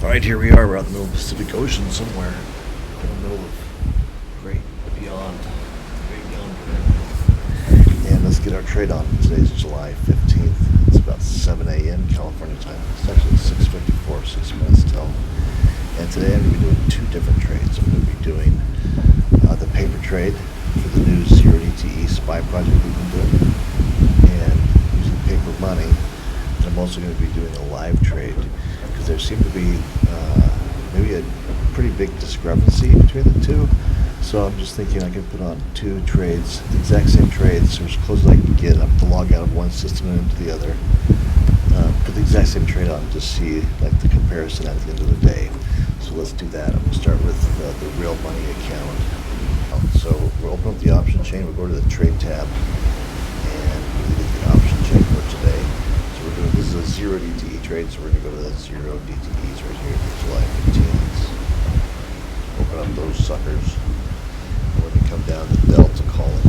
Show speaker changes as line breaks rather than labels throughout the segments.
Alright, here we are. We're out in the middle of the Pacific Ocean somewhere. In the middle of great beyond. And let's get our trade on. Today's July 15th. It's about 7 a.m. California time. It's actually 6:54, 6 minutes till. And today I'm going to be doing two different trades. I'm going to be doing the paper trade for the new Zero DTE SPY project we've been doing. And using paper money. And I'm also going to be doing a live trade because there seemed to be maybe a pretty big discrepancy between the two. So I'm just thinking I can put on two trades, the exact same trades, or as close as I can get. I have to log out of one system and into the other. Put the exact same trade on, just see like the comparison at the end of the day. So let's do that. I'm going to start with the real money account. So we'll open up the option chain. We'll go to the trade tab and we'll get the option chain for today. So we're doing, this is a zero DTE trade, so we're going to go to the zero DTEs right here, July 15th. Open up those suckers. And we're going to come down to Delta column.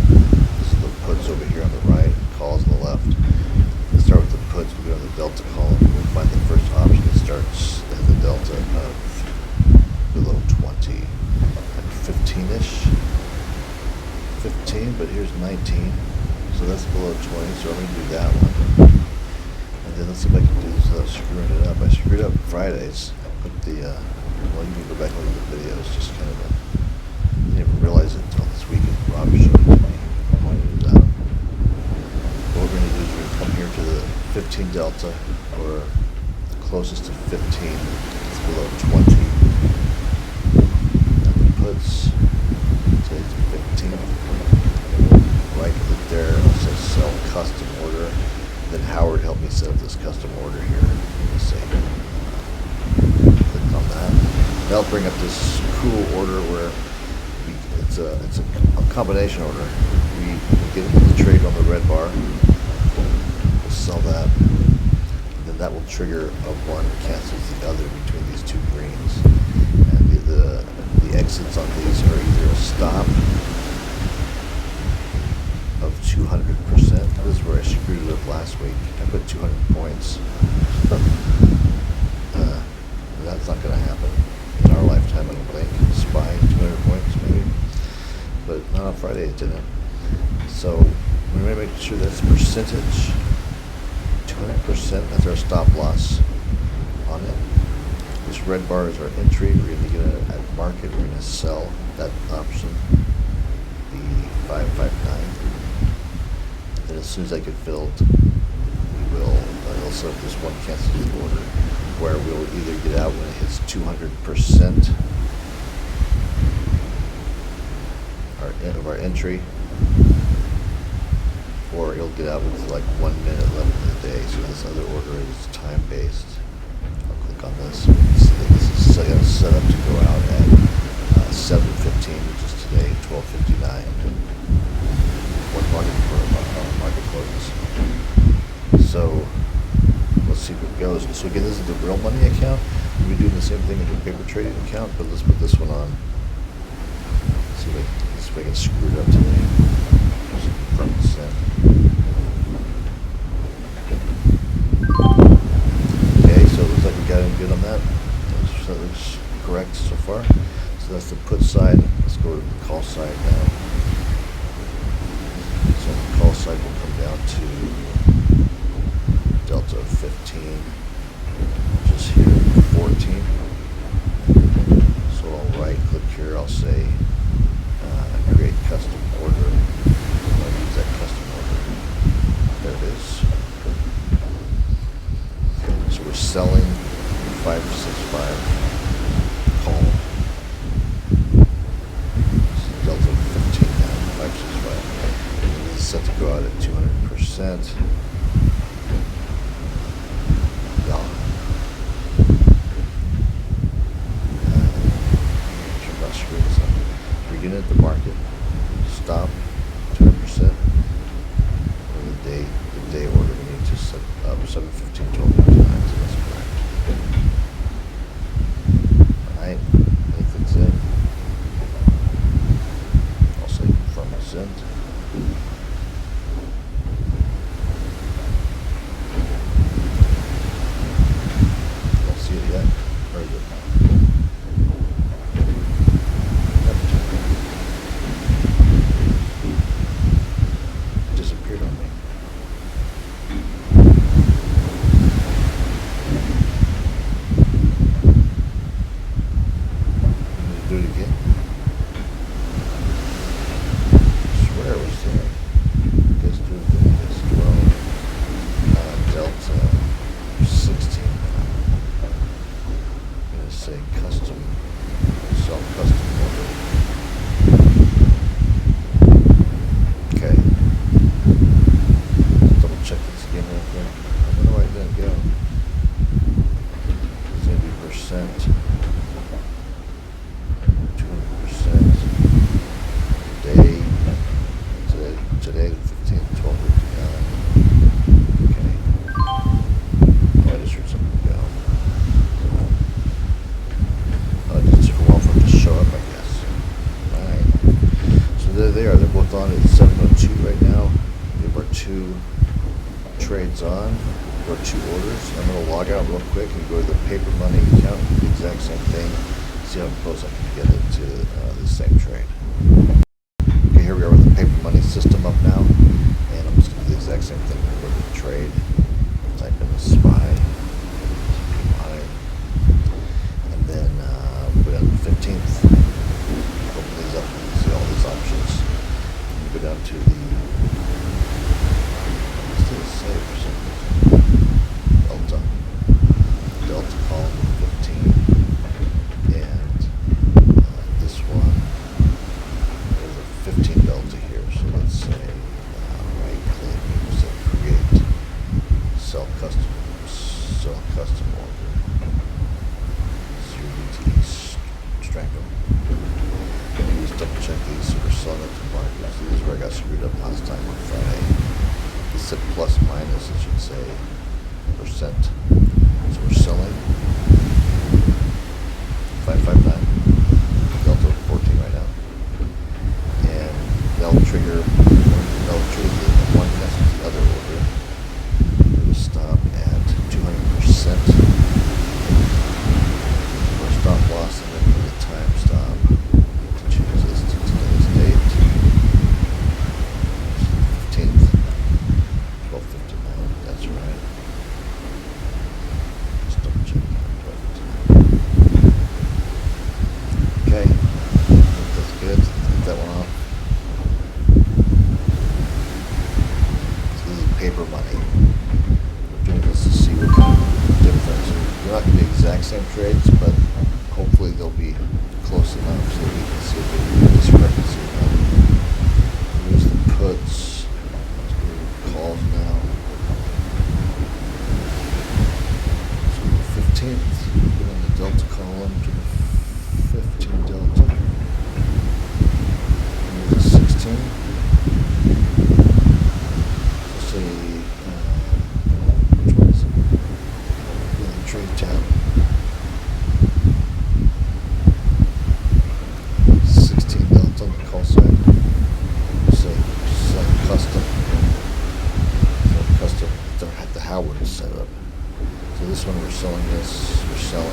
This is the puts over here on the right, calls on the left. Let's start with the puts. We'll go to the Delta column. We'll find the first option that starts at the Delta of below 20 and 15-ish. 15, but here's 19. So that's below 20, so I'm going to do that one. And then let's see if I can do this without screwing it up. I screwed up Fridays. I put the, well, you can go back and look at the videos, just kind of I didn't even realize it until this weekend. Rob showed it to me. I pointed it out. What we're going to do is we're going to come here to the 15 delta, or the closest to 15 is below 20. And the puts, say it's 15. Right click there, it says sell custom order. Then Howard helped me set up this custom order here. Let's say, click on that. That'll bring up this cool order where it's a combination order. We get into the trade on the red bar. We'll sell that. And then that will trigger a one cancels the other between these two greens. And the exits on these are either a stop of 200%. This is where I screwed it up last week. I put 200 points. That's not going to happen in our lifetime, I don't think. SPY, 200 points maybe. But not on Friday it didn't. So we're going to make sure that's percentage. 200%, that's our stop loss on it. This red bar is our entry. We're going to get it at market. We're going to sell that option, the 559. And as soon as I get filled, we will, I'll set up this one cancel order where we'll either get out when it hits 200% of our entry, or it'll get out with like 1 minute left in the day. So this other order is time based. I'll click on this. See that this is set up to go out at 7:15, which is today, 12:59. One market closes. So let's see if it goes. So again, this is the real money account. We'll be doing the same thing in the paper trading account, but let's put this one on. See if I can screw it up today. Okay, so it looks like we got it good on that. So that looks correct so far. So that's the put side. Let's go to the call side now. So the call side will come down to delta of 15, which is here, 14. So I'll right click here, I'll say create custom order. I'll use that custom order. There it is. So we're selling 565 call. Delta of 15 now, 565. And this is set to go out at 200%. Begin at the market, stop 200%, or the day order we need to set up 7:15, 12:59, so that's correct. Or is it? It disappeared on me. Do it again. I swear it was there. Just do this 12 delta 16. I'm gonna say custom, self-custom order. Okay. Double check this again real quick. I wonder why it didn't go. It's gonna be percent. 200% day, today the 15th, 12:59. Okay. Oh, I just heard something go. It just took a while for it to show up, I guess. Alright. So there they are. They're both on at 7:02 right now. We have our 2 trades on, or 2 orders. I'm going to log out real quick and go to the paper money account and do the exact same thing. See how close I can get it to the same trade. Okay, here we are with the paper money system up now, and I'm just going to do the exact same thing. Go to the trade, type in the SPY, and then go down to the 15th, open these up and see all these options. And you go down to the, what's this say for some reason? Delta column 15. And this one, there's a 15 delta here, so let's say right click, we'll say create, sell custom order, 0DT strangle. Let me just double check these so we're selling it to market. See, this is where I got screwed up last time on Friday. This said plus minus, it should say percent. So we're selling 559, delta 14 right now, and that'll trigger the one message, the other order. It will stop at 200%. Our stop loss, and then for the time stop, to change this to today's date, 15th, 12:59. That's right. Just double check that. 12:59. Okay, that's good. Get that one off. So this is paper money. We're doing this to see what kind of difference. We're not going to be exact same trades, but hopefully they'll be close enough so that we can see if there's a discrepancy or not. Here's the puts. Let's go to the calls now. So the 15th, put in the delta column to the 15 delta. And there's a 16. Let's say, which one is it? Yeah, the trade tab. 16 delta on the call side. We'll say custom. So custom, the Howard is set up. So this one we're selling we're selling the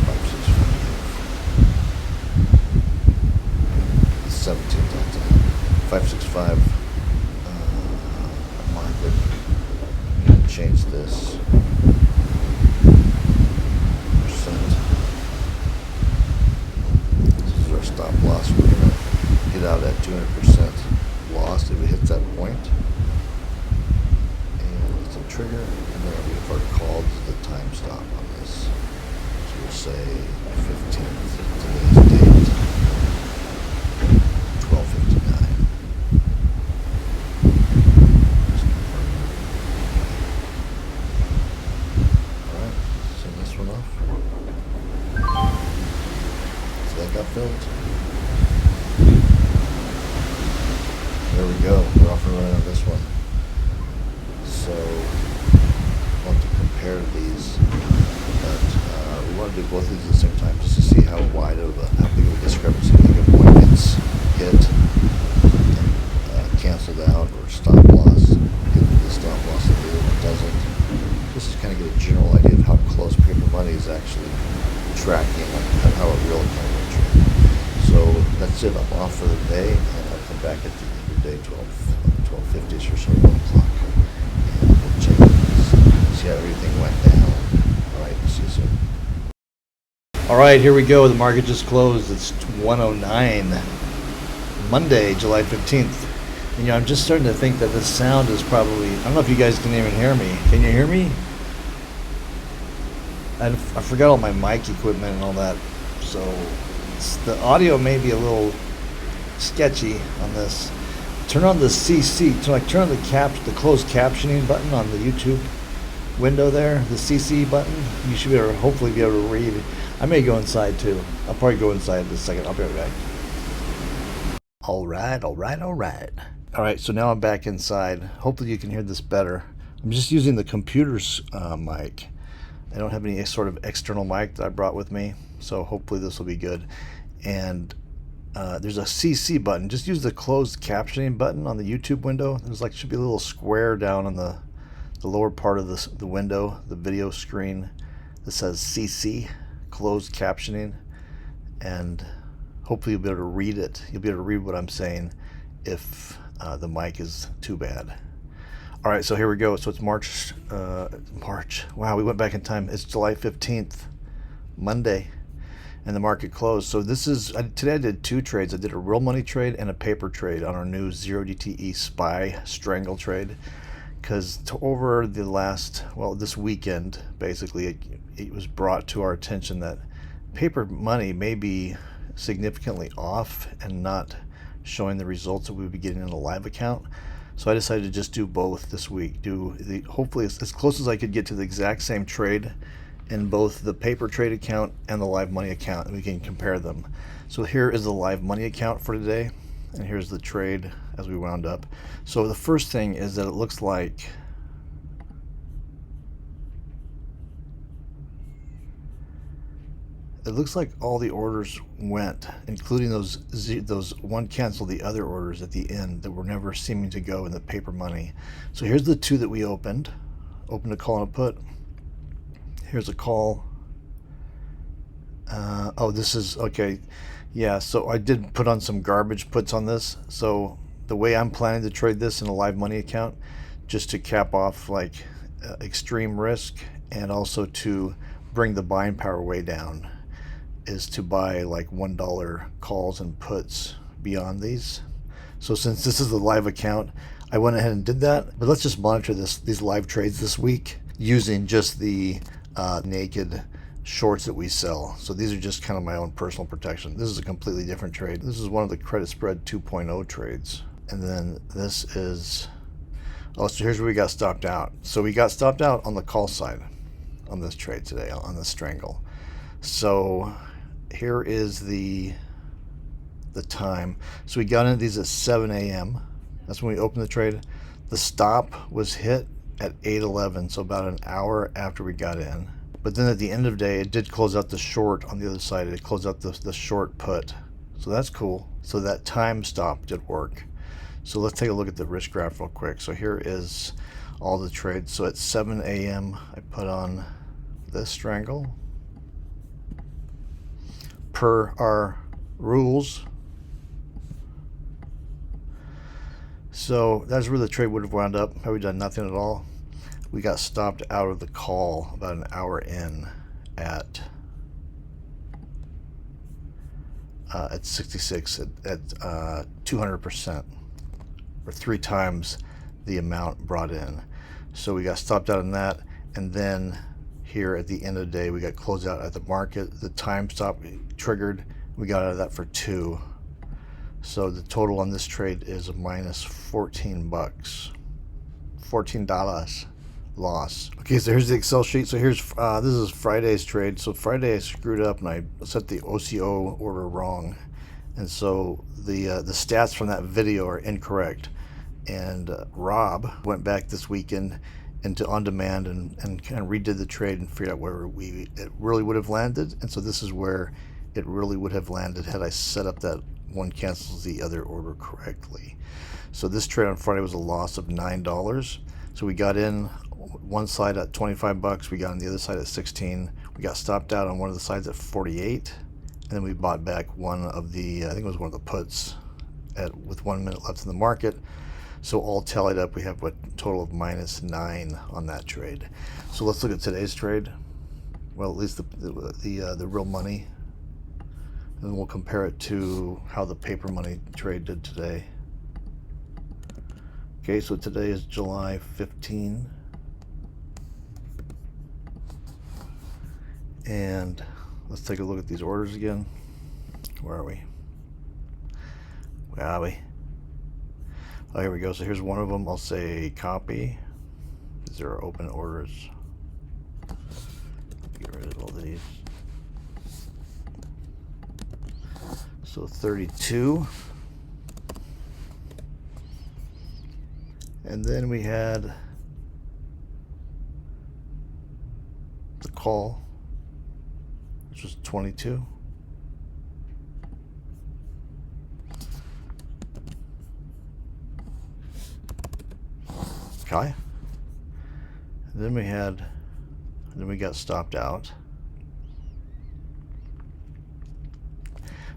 565. 17 delta. 565 market. I'm going to change this percent. This is our stop loss. We're going to hit out at 200% loss if it hits that point. And it's a trigger, and then we have our call to the time stop on this. So we'll say 15th, today's date, 12:59. Alright, send this one off. So that got filled. There we go, we're off and running on this one. So, I want to compare these, but we want to do both of these at the same time just to see how wide of how big of a discrepancy if one gets hit and canceled out, or stop loss, hit the stop loss and the other one doesn't. Just to kind of get a general idea of how close paper money is actually tracking on how it really kind of trade. So that's it. I'm off for the day, and I'll come back at the end of the day, 12:50 or so, 1 o'clock, and we'll check it, see how everything went down. All right, see you soon. All right, here we go. The market just closed. It's 109, Monday, July 15th. And, I'm just starting to think that this sound is probably, I don't know if you guys can even hear me. Can you hear me? I forgot all my mic equipment and all that, so the audio may be a little sketchy on this. Turn on the CC, turn on the closed captioning button on the YouTube window there, the CC button. You should hopefully be able to read. I may go inside too. I'll probably go inside in a second. I'll be right back. All right, so now I'm back inside. Hopefully you can hear this better. I'm just using the computer's mic. I don't have any sort of external mic that I brought with me, so hopefully this will be good. And there's a CC button. Just use the closed captioning button on the YouTube window. There's should be a little square down on the lower part of the window, the video screen, that says CC, closed captioning, and hopefully you'll be able to read it. You'll be able to read what I'm saying if the mic is too bad. All right, so here we go. So it's March. Wow, we went back in time. It's July 15th, Monday, and the market closed. So today I did 2 trades. I did a real money trade and a paper trade on our new 0DTE SPY strangle trade. Because over the this weekend, basically, it was brought to our attention that paper money may be significantly off and not showing the results that we would be getting in a live account. So I decided to just do both this week. Hopefully as close as I could get to the exact same trade in both the paper trade account and the live money account, and we can compare them. So here is the live money account for today, and here's the trade as we wound up. So the first thing is that it looks like all the orders went, including those one canceled the other orders at the end that were never seeming to go in the paper money. So here's the 2 that we opened a call and a put. Here's a call. Oh, this is okay. Yeah, so I did put on some garbage puts on this. So the way I'm planning to trade this in a live money account, just to cap off extreme risk and also to bring the buying power way down, is to buy $1 calls and puts beyond these. So since this is a live account, I went ahead and did that. But let's just monitor these live trades this week using just the naked shorts that we sell. So these are just kind of my own personal protection. This is a completely different trade. This is one of the credit spread 2.0 trades. And then this is, so here's where we got stopped out. So we got stopped out on the call side on this trade today, on the strangle. So here is the time. So we got into these at 7 a.m. That's when we opened the trade. The stop was hit at 8:11, so about an hour after we got in. But then at the end of the day, it did close out the short on the other side. It closed out the short put. So that's cool. So that time stop did work. So let's take a look at the risk graph real quick. So here is all the trades. So at 7 a.m., I put on this strangle. Per our rules. So that's where the trade would have wound up. Had we done nothing at all, we got stopped out of the call about an hour in at 66 at 200%, or 3 times the amount brought in. So we got stopped out on that, and then here at the end of the day, we got closed out at the market. The time stop triggered. We got out of that for 2. So the total on this trade is a minus 14 bucks, $14 loss. Okay, so here's the Excel sheet. So here's this is Friday's trade. So Friday I screwed up and I set the OCO order wrong, and so the stats from that video are incorrect. And Rob went back this weekend into on demand and kind of redid the trade and figured out where it really would have landed. And so this is where it really would have landed had I set up that one cancels the other order correctly. So this trade on Friday was a loss of $9. So we got in one side at 25 bucks, we got on the other side at 16. We got stopped out on one of the sides at 48, and then we bought back one of the, I think it was one of the puts with 1 minute left in the market. So all tallied up, we have a total of -9 on that trade. So let's look at today's trade. Well, at least the real money, and we'll compare it to how the paper money trade did today. Okay, so today is July 15. And let's take a look at these orders again. Where are we? Where are we? Oh, here we go. So here's one of them. I'll say copy. These are open orders. Get rid of all these. So 32. And then we had the call, which was 22. Okay. And then we got stopped out.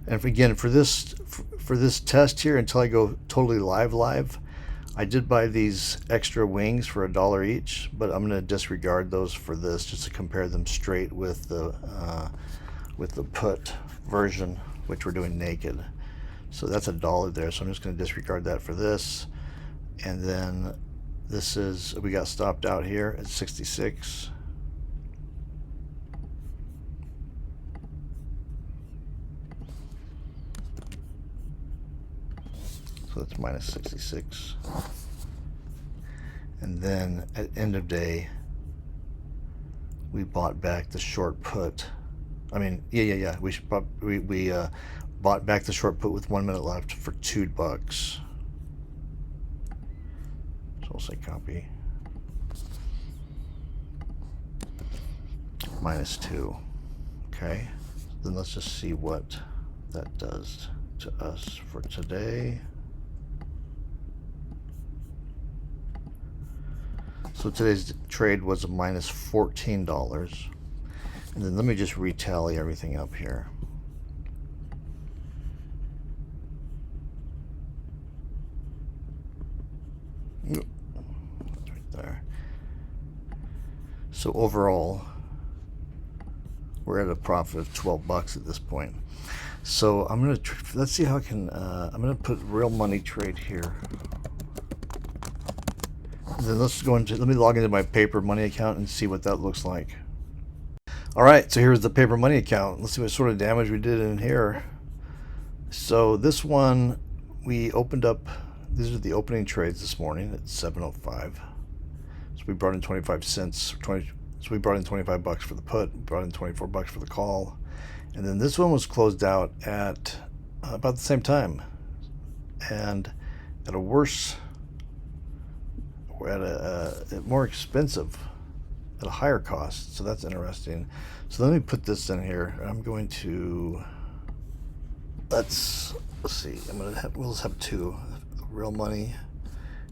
And again, for this test here, until I go totally live, I did buy these extra wings for $1 each, but I'm going to disregard those for this, just to compare them straight with the put version, which we're doing naked. So that's $1 there. So I'm just going to disregard that for this. And then this is, we got stopped out here at 66. So that's -66. And then at end of day, we bought back the short put. I mean, yeah. We bought back the short put with 1 minute left for $2. So we'll say copy. -2. Okay. Then let's just see what that does to us for today. So today's trade was a -$14. And then let me just retally everything up here. That's right there. So overall, we're at a profit of $12 at this point. So I'm gonna let's see how I can. I'm gonna put real money trade here. And then let's go into. Let me log into my paper money account and see what that looks like. All right, so here's the paper money account. Let's see what sort of damage we did in here. So this one, we opened up. These are the opening trades this morning at 7:05. So we brought in 25 cents. So we brought in $25 for the put. Brought in $24 for the call. And then this one was closed out at about the same time, and at a worse, at a more expensive, at a higher cost. So that's interesting. So let me put this in here. I'm going to let's see. We'll just have two, a real money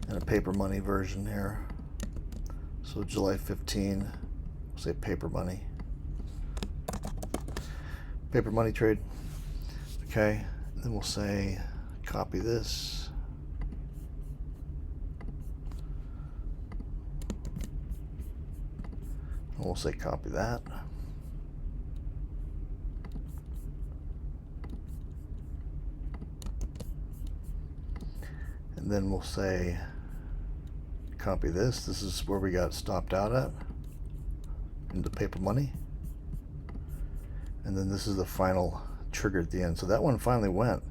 and a paper money version here. So July 15, we'll say paper money. Paper money trade. Okay, then we'll say copy this. And we'll say copy that. And then we'll say copy this. This is where we got stopped out at, into paper money. And then this is the final trigger at the end. So that one finally went.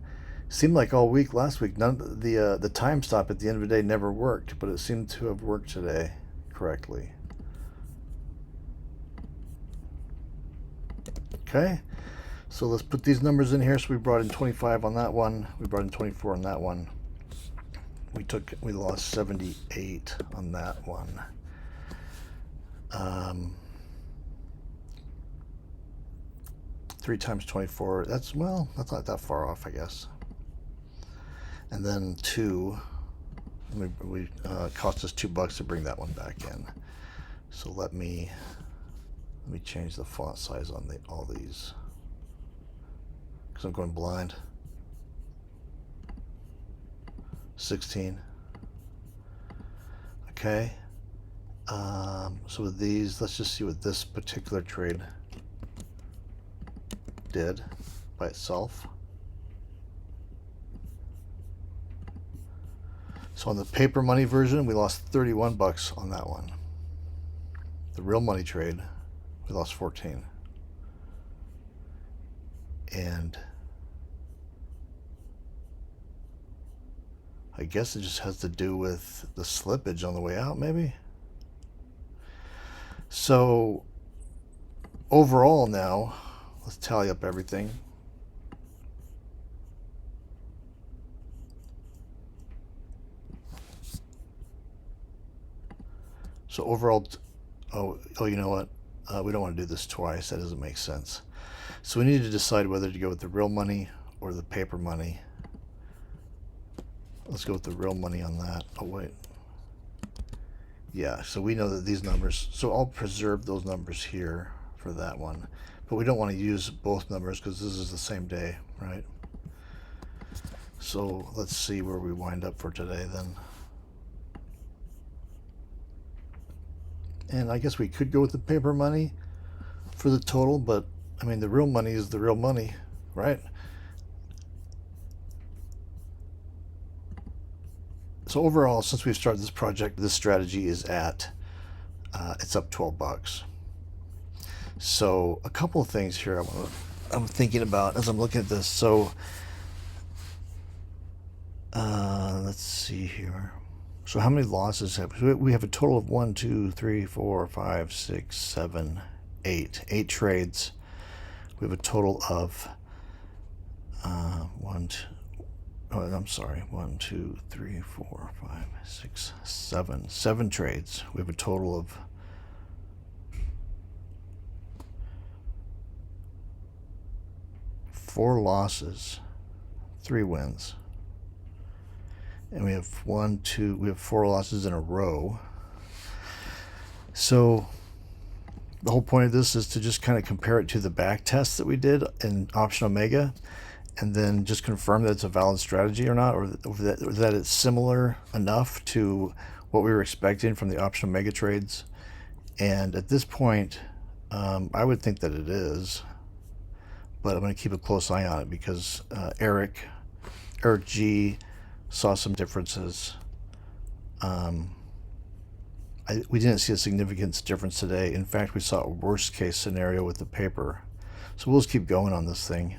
Seemed like all week last week, the time stop at the end of the day never worked, but it seemed to have worked today correctly. Okay, so let's put these numbers in here. So we brought in 25 on that one. We brought in 24 on that one. We lost 78 on that one. 3 times 24, that's not that far off, I guess. And then 2, we cost us $2 to bring that one back in. So let me Let me change the font size on all these because I'm going blind. 16. Okay. So with these, let's just see what this particular trade did by itself. So on the paper money version, we lost 31 bucks on that one. The real money trade, we lost 14. And I guess it just has to do with the slippage on the way out, maybe. So overall now, let's tally up everything. So overall, oh, you know what? We don't want to do this twice. That doesn't make sense. So we need to decide whether to go with the real money or the paper money. Let's go with the real money on that. Oh, wait. Yeah, so we know that these numbers, so I'll preserve those numbers here for that one. But we don't want to use both numbers because this is the same day, right? So let's see where we wind up for today then. And I guess we could go with the paper money for the total, but I mean, the real money is the real money, right? So overall, since we've started this project, this strategy is at, it's up 12 bucks. So a couple of things here I'm thinking about as I'm looking at this. So let's see here. So how many losses have we? Have a total of 1, 2, 3, 4, 5, 6, 7, 8. 8 trades. We have a total of 1, 2, 3, 4, 5, 6, 7. 7 trades. We have a total of 4 losses, 3 wins. And we have 4 losses in a row. So the whole point of this is to just kind of compare it to the back test that we did in Option Omega, and then just confirm that it's a valid strategy or not, or that it's similar enough to what we were expecting from the Option Omega trades. And at this point, I would think that it is, but I'm going to keep a close eye on it because Eric G saw some differences. We didn't see a significant difference today. In fact, we saw a worst case scenario with the paper. So we'll just keep going on this thing,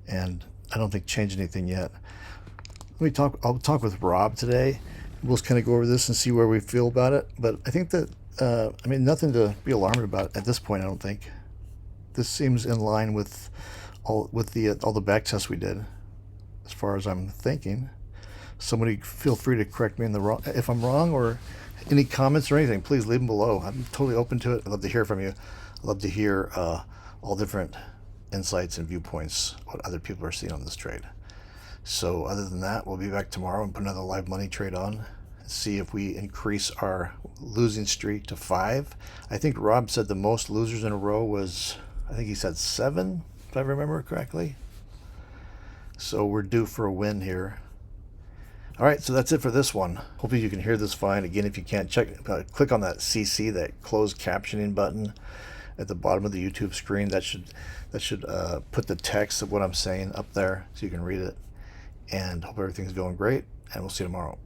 and I don't think change anything yet. I'll talk with Rob today. We'll just kind of go over this and see where we feel about it. But I think that I mean, nothing to be alarmed about at this point. I don't think this seems in line with all the back tests we did, as far as I'm thinking. Somebody feel free to correct me if I'm wrong, or any comments or anything, please leave them below. I'm totally open to it. I'd love to hear from you. I'd love to hear all different insights and viewpoints, what other people are seeing on this trade. So other than that, we'll be back tomorrow and put another live money trade on, see if we increase our losing streak to 5. I think Rob said the most losers in a row was, I think he said 7, if I remember correctly. So we're due for a win here. All right, so that's it for this one. Hopefully you can hear this fine. Again, if you can't, click on that CC, that closed captioning button at the bottom of the YouTube screen. That should put the text of what I'm saying up there so you can read it. And hope everything's going great, and we'll see you tomorrow.